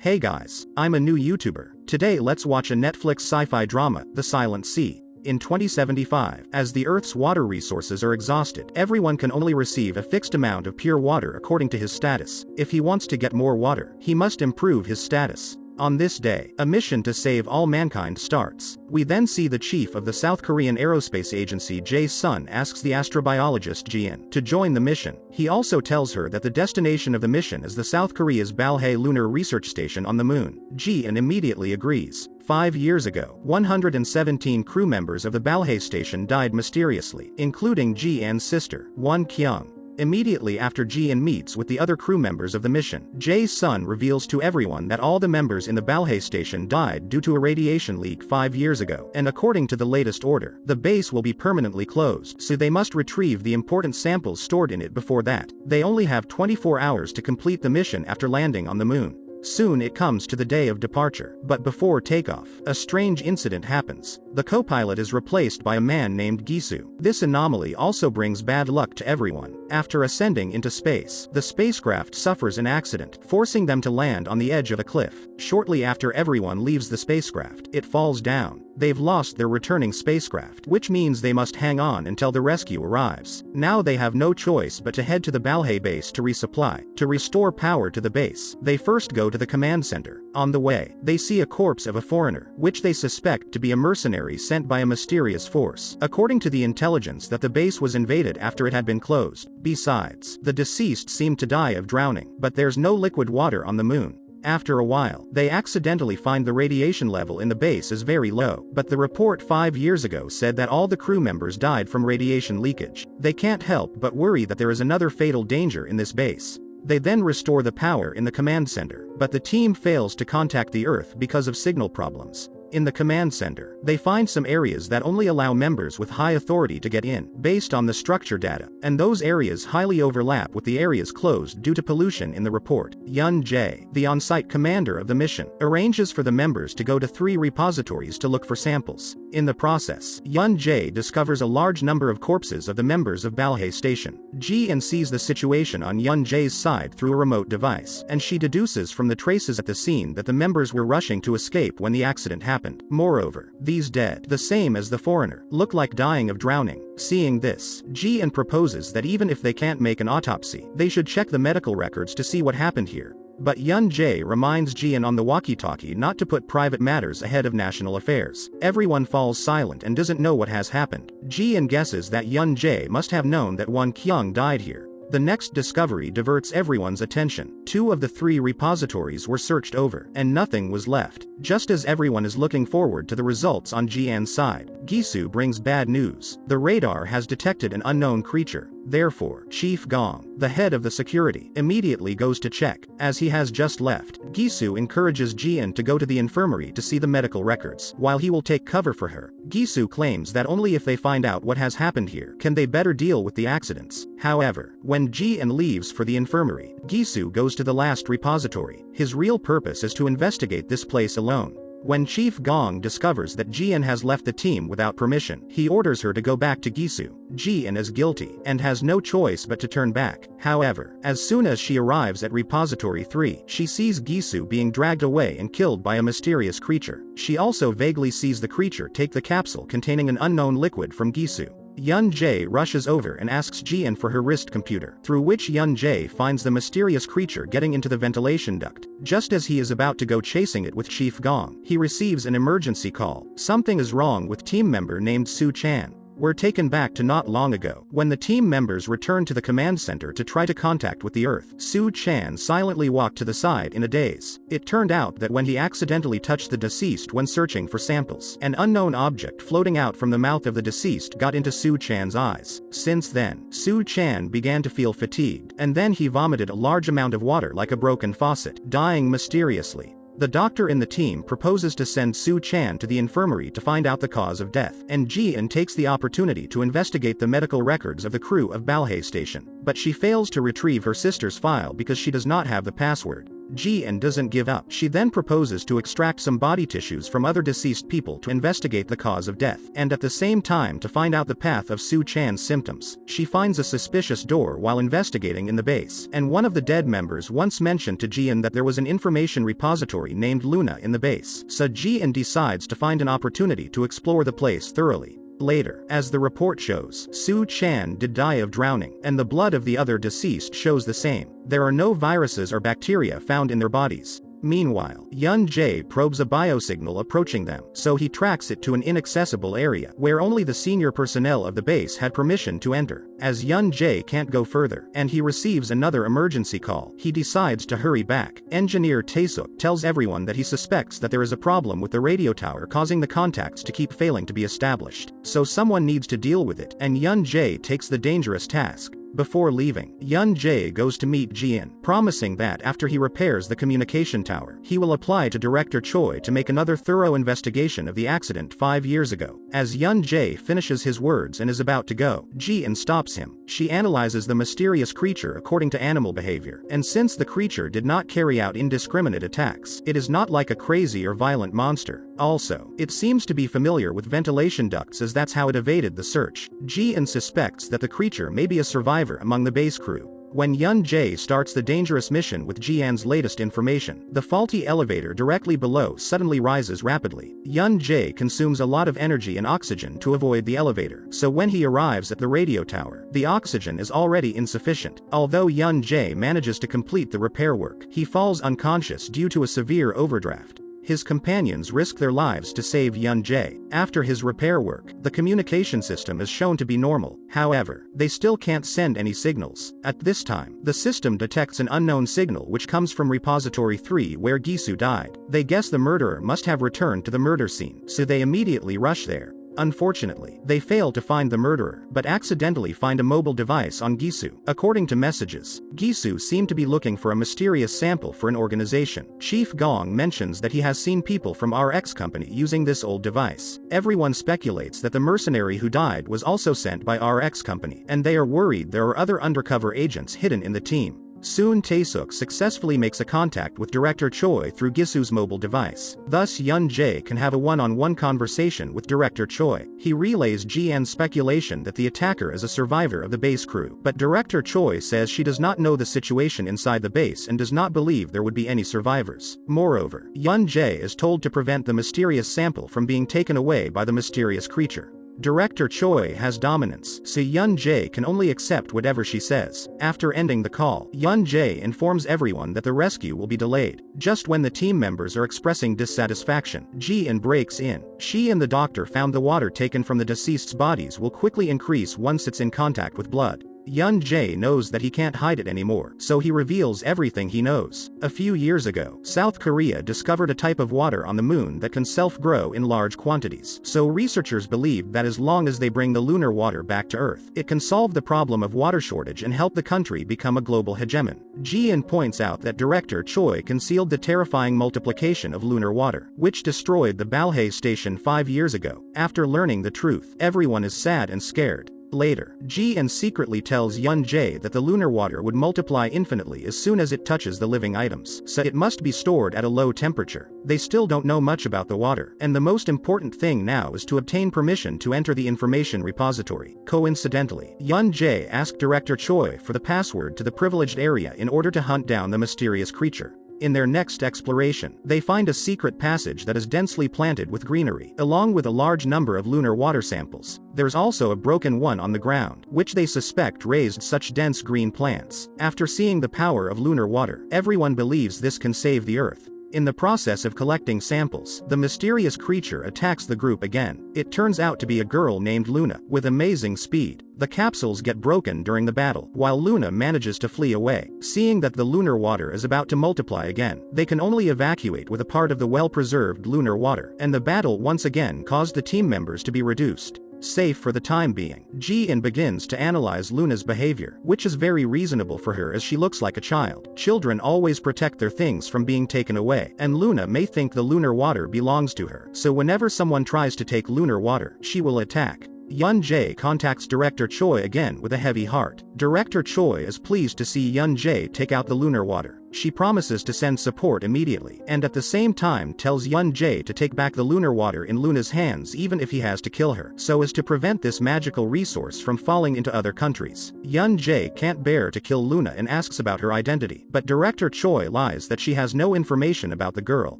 Hey guys, I'm a new YouTuber. Today let's watch a Netflix sci-fi drama, The Silent Sea. In 2075, as the Earth's water resources are exhausted, everyone can only receive a fixed amount of pure water according to his status. If he wants to get more water, he must improve his status. On this day, a mission to save all mankind starts. We then see the chief of the South Korean Aerospace Agency Jae-sun asks the astrobiologist Ji-in to join the mission. He also tells her that the destination of the mission is the South Korea's Balhae Lunar Research Station on the moon. Ji-in immediately agrees. 5 years ago, 117 crew members of the Balhae station died mysteriously, including Ji-in's sister, Won Kyung. Immediately after Ji-in meets with the other crew members of the mission, Jae-sun reveals to everyone that all the members in the Balhae station died due to a radiation leak 5 years ago, and according to the latest order, the base will be permanently closed, so they must retrieve the important samples stored in it before that. They only have 24 hours to complete the mission after landing on the moon. Soon it comes to the day of departure, but before takeoff, a strange incident happens. The co-pilot is replaced by a man named Gisu. This anomaly also brings bad luck to everyone. After ascending into space, the spacecraft suffers an accident, forcing them to land on the edge of a cliff. Shortly after everyone leaves the spacecraft, it falls down. They've lost their returning spacecraft, which means they must hang on until the rescue arrives. Now they have no choice but to head to the Balhae base to resupply. To restore power to the base, they first go to the command center. On the way, they see a corpse of a foreigner, which they suspect to be a mercenary sent by a mysterious force. According to the intelligence that the base was invaded after it had been closed. Besides, the deceased seemed to die of drowning, but there's no liquid water on the moon. After a while, they accidentally find the radiation level in the base is very low, but the report 5 years ago said that all the crew members died from radiation leakage. They can't help but worry that there is another fatal danger in this base. They then restore the power in the command center, but the team fails to contact the Earth because of signal problems. In the command center, they find some areas that only allow members with high authority to get in, based on the structure data, and those areas highly overlap with the areas closed due to pollution in the report. Yun Jae, the on-site commander of the mission, arranges for the members to go to 3 repositories to look for samples. In the process, Yun Jae discovers a large number of corpses of the members of Balhae Station. Ji-in sees the situation on Yun Jae's side through a remote device, and she deduces from the traces at the scene that the members were rushing to escape when the accident happened. Moreover, these dead, the same as the foreigner, look like dying of drowning. Seeing this, Ji-in proposes that even if they can't make an autopsy, they should check the medical records to see what happened here. But Yun Jae reminds Ji-in on the walkie-talkie not to put private matters ahead of national affairs. Everyone falls silent and doesn't know what has happened. Ji-in guesses that Yun Jae must have known that Won Kyung died here. The next discovery diverts everyone's attention. 2 of the 3 repositories were searched over, and nothing was left. Just as everyone is looking forward to the results on Ji-in's side, Gisu brings bad news. The radar has detected an unknown creature. Therefore, Chief Gong, the head of the security, immediately goes to check. As he has just left, Gisu encourages Ji-in to go to the infirmary to see the medical records, while he will take cover for her. Gisu claims that only if they find out what has happened here can they better deal with the accidents. However, when Ji-in leaves for the infirmary, Gisu goes to the last repository. His real purpose is to investigate this place alone. When Chief Gong discovers that Ji-in has left the team without permission, he orders her to go back to Gisu. Ji-in is guilty, and has no choice but to turn back. However, as soon as she arrives at Repository 3, she sees Gisu being dragged away and killed by a mysterious creature. She also vaguely sees the creature take the capsule containing an unknown liquid from Gisu. Yun Jae rushes over and asks Ji-in for her wrist computer, through which Yun Jae finds the mysterious creature getting into the ventilation duct. Just as he is about to go chasing it with Chief Gong, he receives an emergency call. Something is wrong with team member named Su Chan. We're taken back to not long ago, when the team members returned to the command center to try to contact with the Earth. Su Chan silently walked to the side in a daze. It turned out that when he accidentally touched the deceased when searching for samples, an unknown object floating out from the mouth of the deceased got into Su Chan's eyes. Since then, Su Chan began to feel fatigued, and then he vomited a large amount of water like a broken faucet, dying mysteriously. The doctor in the team proposes to send Su Chan to the infirmary to find out the cause of death, and Ji-in takes the opportunity to investigate the medical records of the crew of Balhae Station. But she fails to retrieve her sister's file because she does not have the password. Ji-in doesn't give up. She then proposes to extract some body tissues from other deceased people to investigate the cause of death, and at the same time to find out the path of Su Chan's symptoms. She finds a suspicious door while investigating in the base, and one of the dead members once mentioned to Ji-in that there was an information repository named Luna in the base, so Ji-in decides to find an opportunity to explore the place thoroughly. Later, as the report shows, Su Chan did die of drowning, and the blood of the other deceased shows the same. There are no viruses or bacteria found in their bodies. Meanwhile, Yun Jae probes a biosignal approaching them, so he tracks it to an inaccessible area where only the senior personnel of the base had permission to enter. As Yun Jae can't go further, and he receives another emergency call, he decides to hurry back. Engineer Taesuk tells everyone that he suspects that there is a problem with the radio tower causing the contacts to keep failing to be established, so someone needs to deal with it, and Yun Jae takes the dangerous task. Before leaving, Yun Jae goes to meet Ji-in, promising that after he repairs the communication tower, he will apply to Director Choi to make another thorough investigation of the accident 5 years ago. As Yun Jae finishes his words and is about to go, Ji-in stops him. She analyzes the mysterious creature according to animal behavior, and since the creature did not carry out indiscriminate attacks, it is not like a crazy or violent monster. Also, it seems to be familiar with ventilation ducts as that's how it evaded the search. Ji-in suspects that the creature may be a survivor among the base crew. When Yun Jae starts the dangerous mission with Ji-an's latest information, the faulty elevator directly below suddenly rises rapidly. Yun Jae consumes a lot of energy and oxygen to avoid the elevator, so when he arrives at the radio tower, the oxygen is already insufficient. Although Yun Jae manages to complete the repair work, he falls unconscious due to a severe overdraft. His companions risk their lives to save Yun Jae. After his repair work, the communication system is shown to be normal. However, they still can't send any signals. At this time, the system detects an unknown signal which comes from Repository 3 where Gisu died. They guess the murderer must have returned to the murder scene, so they immediately rush there. Unfortunately, they fail to find the murderer, but accidentally find a mobile device on Gisu. According to messages, Gisu seemed to be looking for a mysterious sample for an organization. Chief Gong mentions that he has seen people from RX Company using this old device. Everyone speculates that the mercenary who died was also sent by RX Company, and they are worried there are other undercover agents hidden in the team. Soon Taesuk successfully makes a contact with Director Choi through Gisu's mobile device. Thus Yun Jae can have a one-on-one conversation with Director Choi. He relays Ji-an's speculation that the attacker is a survivor of the base crew, but Director Choi says she does not know the situation inside the base and does not believe there would be any survivors. Moreover, Yun Jae is told to prevent the mysterious sample from being taken away by the mysterious creature. Director Choi has dominance, so Yun Jae can only accept whatever she says. After ending the call, Yun Jae informs everyone that the rescue will be delayed. Just when the team members are expressing dissatisfaction, Ji-in breaks in. She and the doctor found the water taken from the deceased's bodies will quickly increase once it's in contact with blood. Yun Jae knows that he can't hide it anymore, so he reveals everything he knows. A few years ago, South Korea discovered a type of water on the moon that can self-grow in large quantities. So researchers believe that as long as they bring the lunar water back to Earth, it can solve the problem of water shortage and help the country become a global hegemon. Ji-in points out that Director Choi concealed the terrifying multiplication of lunar water, which destroyed the Balhae station 5 years ago. After learning the truth, everyone is sad and scared. Later, Ji-in secretly tells Yun Jae that the lunar water would multiply infinitely as soon as it touches the living items, so it must be stored at a low temperature. They still don't know much about the water, and the most important thing now is to obtain permission to enter the information repository. Coincidentally, Yun Jae asked Director Choi for the password to the privileged area in order to hunt down the mysterious creature. In their next exploration, they find a secret passage that is densely planted with greenery, along with a large number of lunar water samples. There's also a broken one on the ground, which they suspect raised such dense green plants. After seeing the power of lunar water, everyone believes this can save the Earth. In the process of collecting samples, the mysterious creature attacks the group again. It turns out to be a girl named Luna, with amazing speed. The capsules get broken during the battle, while Luna manages to flee away. Seeing that the lunar water is about to multiply again, they can only evacuate with a part of the well-preserved lunar water, and the battle once again caused the team members to be reduced. Safe for the time being, Ji-in begins to analyze Luna's behavior, which is very reasonable for her as she looks like a child. Children always protect their things from being taken away, and Luna may think the lunar water belongs to her, so whenever someone tries to take lunar water, she will attack. Yun Jae contacts Director Choi again with a heavy heart. Director Choi is pleased to see Yun Jae take out the lunar water. She promises to send support immediately, and at the same time tells Yun Jae to take back the lunar water in Luna's hands even if he has to kill her, so as to prevent this magical resource from falling into other countries. Yun Jae can't bear to kill Luna and asks about her identity, but Director Choi lies that she has no information about the girl.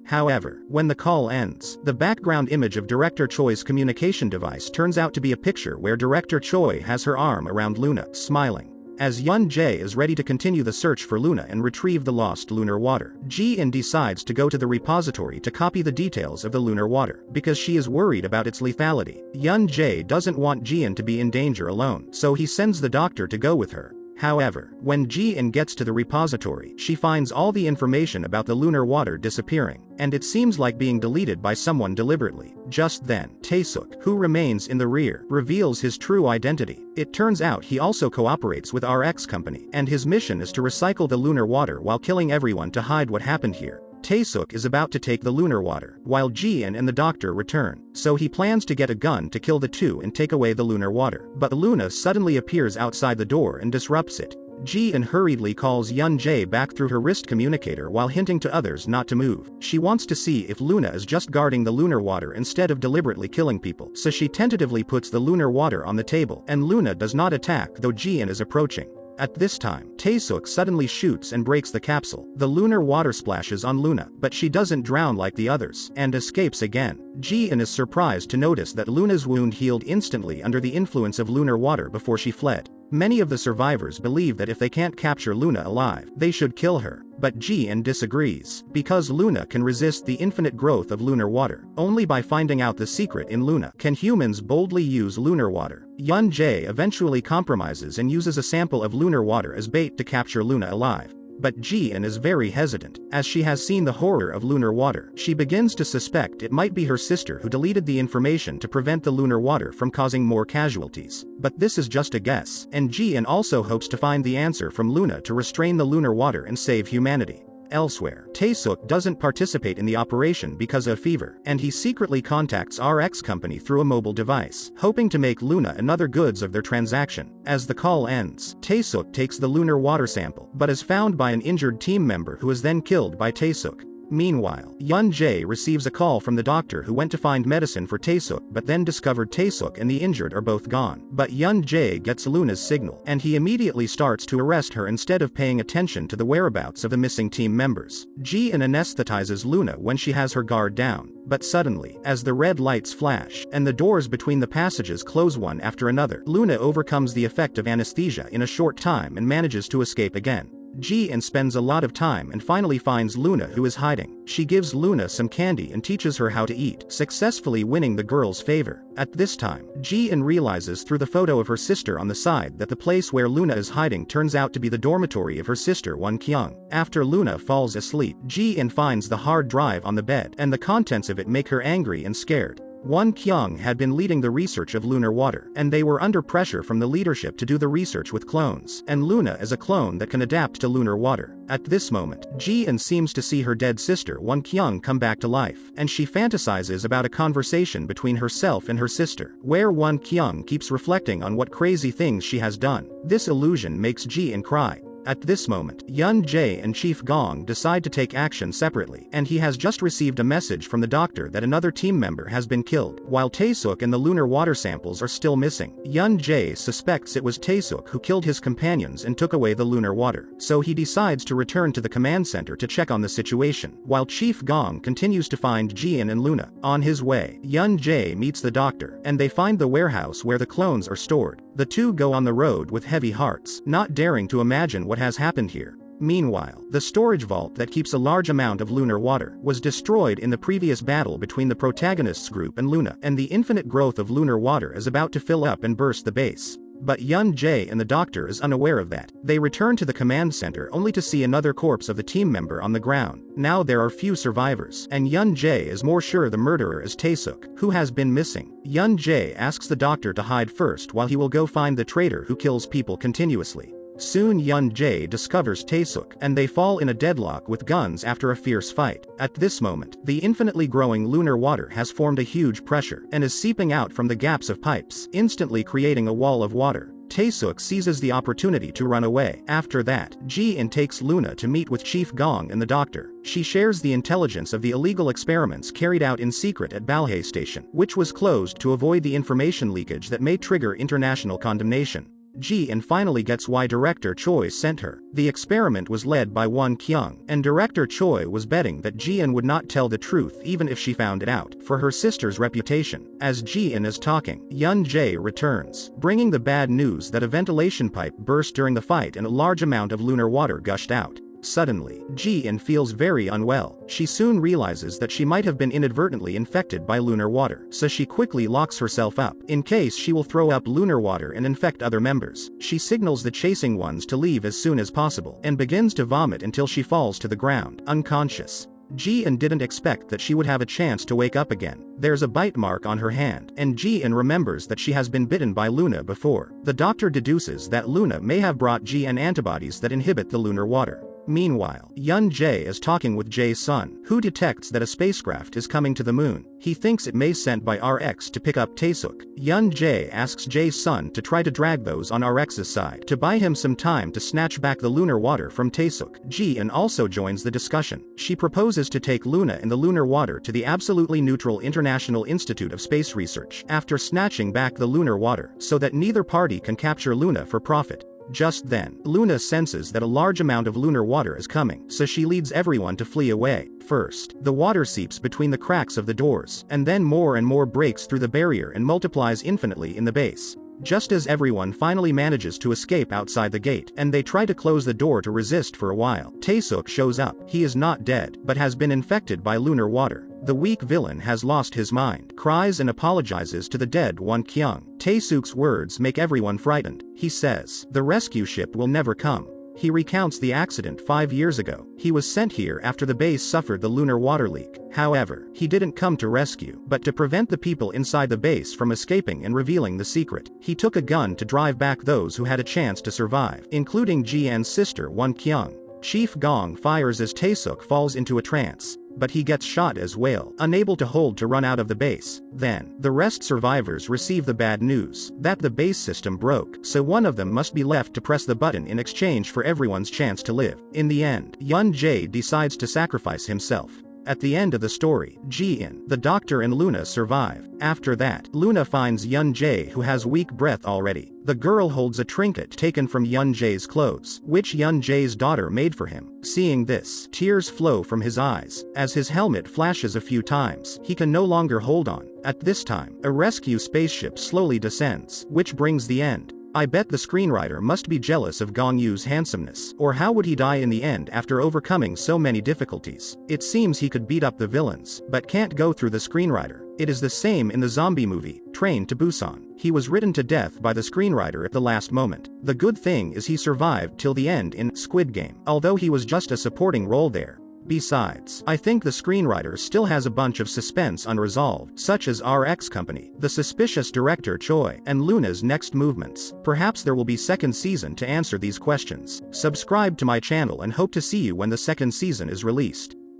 However, when the call ends, the background image of Director Choi's communication device turns out to be a picture where Director Choi has her arm around Luna, smiling. As Yun Jae is ready to continue the search for Luna and retrieve the lost lunar water, Ji-in decides to go to the repository to copy the details of the lunar water, because she is worried about its lethality. Yun Jae doesn't want Ji-in to be in danger alone, so he sends the doctor to go with her. However, when Ji-in gets to the repository, she finds all the information about the lunar water disappearing, and it seems like being deleted by someone deliberately. Just then, Tae-suk, who remains in the rear, reveals his true identity. It turns out he also cooperates with RX Company, and his mission is to recycle the lunar water while killing everyone to hide what happened here. Tae-suk is about to take the lunar water, while Ji-in and the doctor return, so he plans to get a gun to kill the two and take away the lunar water. But Luna suddenly appears outside the door and disrupts it. Ji-in hurriedly calls Yun Jae back through her wrist communicator while hinting to others not to move. She wants to see if Luna is just guarding the lunar water instead of deliberately killing people, so she tentatively puts the lunar water on the table, and Luna does not attack though Ji-in is approaching. At this time, Tae-suk suddenly shoots and breaks the capsule. The lunar water splashes on Luna, but she doesn't drown like the others, and escapes again. Ji-in is surprised to notice that Luna's wound healed instantly under the influence of lunar water before she fled. Many of the survivors believe that if they can't capture Luna alive, they should kill her, but Ji-in disagrees, because Luna can resist the infinite growth of lunar water. Only by finding out the secret in Luna can humans boldly use lunar water. Yun Jae eventually compromises and uses a sample of lunar water as bait to capture Luna alive. But Ji-in is very hesitant, as she has seen the horror of lunar water. She begins to suspect it might be her sister who deleted the information to prevent the lunar water from causing more casualties. But this is just a guess, and Ji-in also hopes to find the answer from Luna to restrain the lunar water and save humanity. Elsewhere, Tae-suk doesn't participate in the operation because of fever, and he secretly contacts RX Company through a mobile device, hoping to make Luna and other goods of their transaction. As the call ends, Tae-suk takes the lunar water sample, but is found by an injured team member who is then killed by Tae-suk. Meanwhile, Yun Jae receives a call from the doctor who went to find medicine for Tae-suk but then discovered Tae-suk and the injured are both gone. But Yun Jae gets Luna's signal, and he immediately starts to arrest her instead of paying attention to the whereabouts of the missing team members. Ji-in anesthetizes Luna when she has her guard down, but suddenly, as the red lights flash, and the doors between the passages close one after another, Luna overcomes the effect of anesthesia in a short time and manages to escape again. Ji-in spends a lot of time and finally finds Luna who is hiding. She gives Luna some candy and teaches her how to eat, successfully winning the girl's favor. At this time, Ji-in realizes through the photo of her sister on the side that the place where Luna is hiding turns out to be the dormitory of her sister Won Kyung. After Luna falls asleep, Ji-in finds the hard drive on the bed, and the contents of it make her angry and scared. Won Kyung had been leading the research of lunar water, and they were under pressure from the leadership to do the research with clones, and Luna is a clone that can adapt to lunar water. At this moment, Ji-in seems to see her dead sister Won Kyung come back to life, and she fantasizes about a conversation between herself and her sister, where Won Kyung keeps reflecting on what crazy things she has done. This illusion makes Ji-in cry. At this moment, Yun Jae and Chief Gong decide to take action separately, and he has just received a message from the doctor that another team member has been killed, while Tae-suk and the lunar water samples are still missing. Yun Jae suspects it was Tae-suk who killed his companions and took away the lunar water, so he decides to return to the command center to check on the situation, while Chief Gong continues to find Ji-in and Luna. On his way, Yun Jae meets the doctor, and they find the warehouse where the clones are stored. The two go on the road with heavy hearts, not daring to imagine what has happened here. Meanwhile, the storage vault that keeps a large amount of lunar water was destroyed in the previous battle between the protagonists group and Luna, and the infinite growth of lunar water is about to fill up and burst the base. But Yun Jae and the doctor is unaware of that. They return to the command center only to see another corpse of the team member on the ground. Now there are few survivors, and Yun Jae is more sure the murderer is Tae-suk, who has been missing. Yun Jae asks the doctor to hide first while he will go find the traitor who kills people continuously. Soon Yun Jae discovers Tae-suk, and they fall in a deadlock with guns after a fierce fight. At this moment, the infinitely growing lunar water has formed a huge pressure, and is seeping out from the gaps of pipes, instantly creating a wall of water. Taesuk seizes the opportunity to run away. After that, Ji-in takes Luna to meet with Chief Gong and the doctor. She shares the intelligence of the illegal experiments carried out in secret at Balhae Station, which was closed to avoid the information leakage that may trigger international condemnation. Ji-in finally gets why Director Choi sent her. The experiment was led by Won Kyung, and Director Choi was betting that Ji-in would not tell the truth even if she found it out, for her sister's reputation. As Ji-in is talking, Yun-jae returns, bringing the bad news that a ventilation pipe burst during the fight and a large amount of lunar water gushed out. Suddenly, Ji-in feels very unwell. She soon realizes that she might have been inadvertently infected by lunar water, so she quickly locks herself up, in case she will throw up lunar water and infect other members. She signals the chasing ones to leave as soon as possible, and begins to vomit until she falls to the ground, unconscious. Ji-in didn't expect that she would have a chance to wake up again. There's a bite mark on her hand, and Ji-in remembers that she has been bitten by Luna before. The doctor deduces that Luna may have brought Ji-in antibodies that inhibit the lunar water. Meanwhile, Yun-jae is talking with Jae's son, who detects that a spacecraft is coming to the moon. He thinks it may be sent by RX to pick up Taesuk. Yun-jae asks Jae's son to try to drag those on RX's side to buy him some time to snatch back the lunar water from Taesuk. Ji-in also joins the discussion. She proposes to take Luna and the lunar water to the absolutely neutral International Institute of Space Research after snatching back the lunar water, so that neither party can capture Luna for profit. Just then, Luna senses that a large amount of lunar water is coming, so she leads everyone to flee away. First, the water seeps between the cracks of the doors, and then more and more breaks through the barrier and multiplies infinitely in the base. Just as everyone finally manages to escape outside the gate, and they try to close the door to resist for a while, Taesuk shows up. He is not dead, but has been infected by lunar water. The weak villain has lost his mind, cries and apologizes to the dead Won Kyung. Taesuk's words make everyone frightened. He says, the rescue ship will never come. He recounts the accident 5 years ago. He was sent here after the base suffered the lunar water leak. However, he didn't come to rescue, but to prevent the people inside the base from escaping and revealing the secret. He took a gun to drive back those who had a chance to survive, including Ji-en's sister Won Kyung. Chief Gong fires as Taesuk falls into a trance, but he gets shot as well, unable to hold to run out of the base. Then, the rest survivors receive the bad news that the base system broke, so one of them must be left to press the button in exchange for everyone's chance to live. In the end, Yun-jae decides to sacrifice himself. At the end of the story, Ji-in, the doctor and Luna survive. After that, Luna finds Yun-jae who has weak breath already. The girl holds a trinket taken from Yun-jae's clothes, which Yun-jae's daughter made for him. Seeing this, tears flow from his eyes. As his helmet flashes a few times, he can no longer hold on. At this time, a rescue spaceship slowly descends, which brings the end. I bet the screenwriter must be jealous of Gong Yu's handsomeness, or how would he die in the end after overcoming so many difficulties? It seems he could beat up the villains, but can't go through the screenwriter. It is the same in the zombie movie, Train to Busan. He was written to death by the screenwriter at the last moment. The good thing is he survived till the end in Squid Game, although he was just a supporting role there. Besides, I think the screenwriter still has a bunch of suspense unresolved, such as RX Company, the suspicious director Choi, and Luna's next movements. Perhaps there will be second season to answer these questions. Subscribe to my channel and hope to see you when the second season is released.